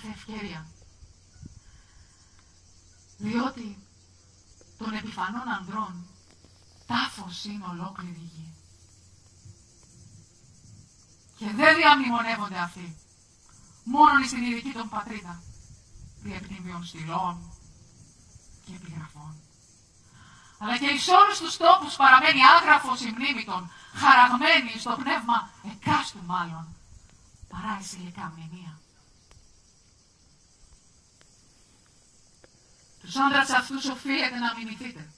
κάθε ευκαιρία. Διότι των επιφανών ανδρών τάφος είναι ολόκληρη η γη. Και δεν διαμνημονεύονται αυτοί μόνον στην ειδική των πατρίδα, δι' επιτιμίων στυλών και επιγραφών, αλλά και εις όλους τους τόπους παραμένει άγραφος η μνήμη των, χαραγμένη στο πνεύμα εκάστου μάλλον, παρά η υλικά μνημεία. Τους άνδρας αυτούς οφείλετε να μιμηθείτε.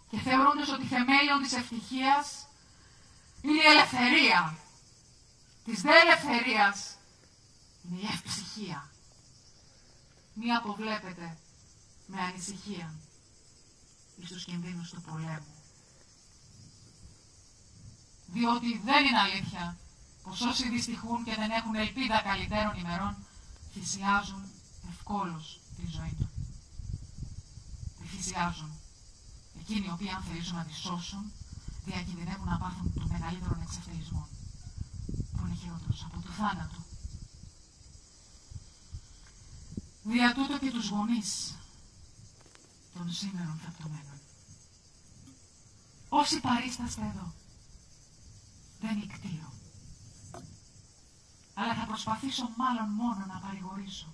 Και θεωρώντας ότι θεμέλιον της ευτυχίας είναι η ελευθερία, της δε ελευθερίας είναι η ευψυχία. Μη αποβλέπετε με ανησυχία εις τους κινδύνους του πολέμου. Διότι δεν είναι αλήθεια πως όσοι δυστυχούν και δεν έχουν ελπίδα καλύτερων ημερών θυσιάζουν ευκόλως τη ζωή του. Τη θυσιάζουν. Εκείνοι οι οποίοι αν θελήσουν να τη σώσουν διακινδυνεύουν να πάθουν των μεγαλύτερων εξευτελισμών, που είναι χειρότερος από του θάνατου. Δια τούτο και τους γονείς των σήμερων θεπτωμένων. Όσοι παρίσταστε εδώ, δεν νικτείω, αλλά θα προσπαθήσω μάλλον μόνο να παρηγορήσω.